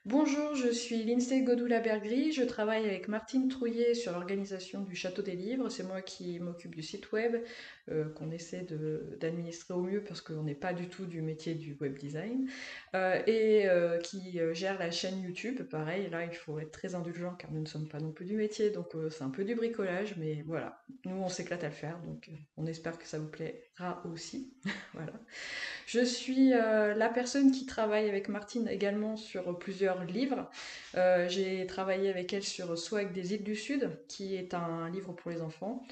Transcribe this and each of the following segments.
Bonjour, je suis Lindsay Godoula-Bergry. Je travaille avec Martine Trouillet sur l'organisation du Château des Livres. C'est moi qui m'occupe du site web qu'on essaie d'administrer au mieux parce qu'on n'est pas du tout du métier du web design et qui gère la chaîne YouTube. Pareil, là il faut être très indulgent car nous ne sommes pas non plus du métier, donc c'est un peu du bricolage, mais voilà, nous on s'éclate à le faire, donc on espère que ça vous plaira aussi. Voilà. Je suis la personne qui travaille avec Martine également sur plusieurs livres. J'ai travaillé avec elle sur Swag des îles du Sud, qui est un livre pour les enfants.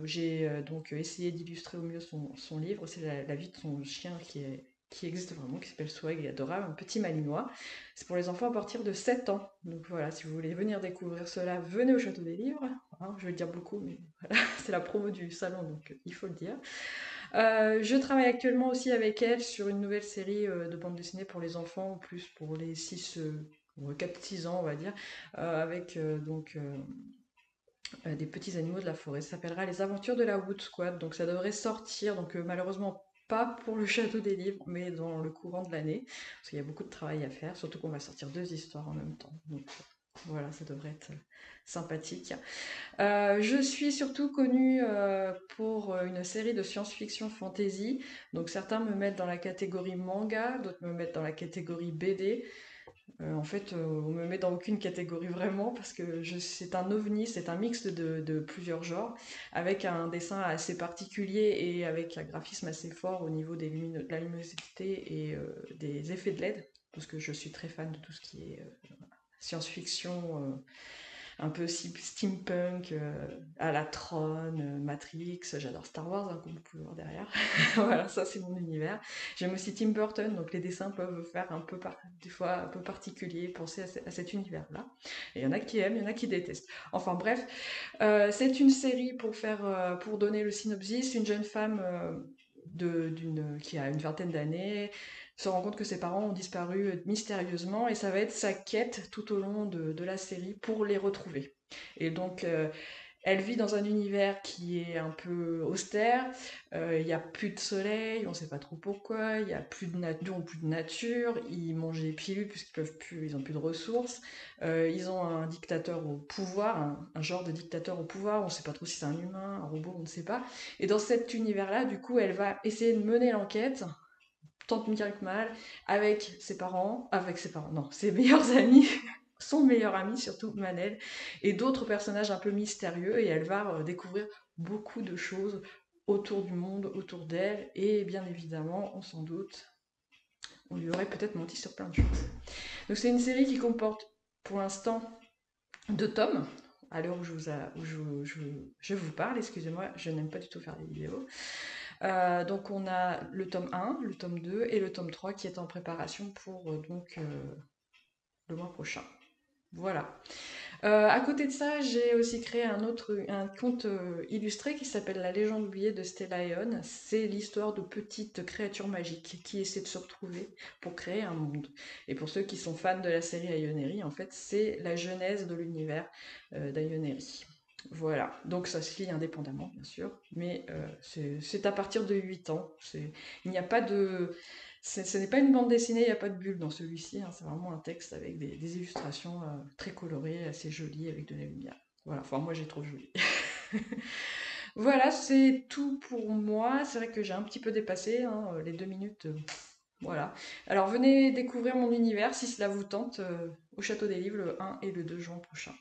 J'ai donc essayé d'illustrer au mieux son livre. C'est la vie de son chien qui existe vraiment, qui s'appelle Swag, il est adorable, un petit malinois. C'est pour les enfants à partir de 7 ans. Donc voilà, si vous voulez venir découvrir cela, venez au Château des Livres. Hein, je vais le dire beaucoup, mais voilà, c'est la promo du salon, donc il faut le dire. Je travaille actuellement aussi avec elle sur une nouvelle série de bande dessinée pour les enfants, ou plus pour les 4-6 ans, on va dire, avec des petits animaux de la forêt. Ça s'appellera Les Aventures de la Wood Squad, donc ça devrait sortir, donc malheureusement pas pour le Château des Livres, mais dans le courant de l'année, parce qu'il y a beaucoup de travail à faire, surtout qu'on va sortir deux histoires en même temps. Donc voilà, ça devrait être sympathique. Je suis surtout connue pour une série de science-fiction fantasy. Donc certains me mettent dans la catégorie manga, d'autres me mettent dans la catégorie BD. On me met dans aucune catégorie vraiment parce que c'est un ovni, c'est un mix de plusieurs genres, avec un dessin assez particulier et avec un graphisme assez fort au niveau de la luminosité et des effets de LED, parce que je suis très fan de tout ce qui est science-fiction un peu steampunk, à la Tron, Matrix, j'adore Star Wars, hein, comme vous pouvez voir derrière. Voilà, ça c'est mon univers. J'aime aussi Tim Burton, donc les dessins peuvent faire des fois un peu particulier, penser à cet univers-là. Et il y en a qui aiment, il y en a qui détestent. Enfin bref, c'est une série pour donner le synopsis, une jeune femme qui a une vingtaine d'années se rend compte que ses parents ont disparu mystérieusement et ça va être sa quête tout au long de la série pour les retrouver. Et donc, elle vit dans un univers qui est un peu austère, il n'y a plus de soleil, on ne sait pas trop pourquoi, il n'y a plus de nature, ils mangent des pilules puisqu'ils peuvent plus, ils n'ont plus de ressources, ils ont un dictateur au pouvoir, un genre de dictateur au pouvoir, on ne sait pas trop si c'est un humain, un robot, on ne sait pas. Et dans cet univers-là, du coup, elle va essayer de mener l'enquête, tant bien que mal, avec ses parents, non, ses meilleurs amis, son meilleur ami surtout, Manel, et d'autres personnages un peu mystérieux, et elle va découvrir beaucoup de choses autour du monde, autour d'elle, et bien évidemment, on s'en doute, on lui aurait peut-être menti sur plein de choses. Donc c'est une série qui comporte pour l'instant 2 tomes, à l'heure où je vous parle, excusez-moi, je n'aime pas du tout faire des vidéos. Donc on a le tome 1, le tome 2 et le tome 3 qui est en préparation pour le mois prochain. Voilà. À côté de ça, j'ai aussi créé un conte illustré qui s'appelle La légende oubliée de Stellion. C'est l'histoire de petites créatures magiques qui essaient de se retrouver pour créer un monde. Et pour ceux qui sont fans de la série Ioneri, en fait, c'est la genèse de l'univers d'Ioneri. Voilà, donc ça se lit indépendamment, bien sûr, mais c'est à partir de 8 ans. Il n'y a pas de, ce n'est pas une bande dessinée, il n'y a pas de bulle dans celui-ci, hein, c'est vraiment un texte avec des illustrations très colorées, assez jolies, avec de la lumière. Voilà, enfin moi j'ai trop joli. Voilà, c'est tout pour moi. C'est vrai que j'ai un petit peu dépassé hein, les 2 minutes. Voilà. Alors venez découvrir mon univers si cela vous tente au Château des Livres le 1 et le 2 juin prochain.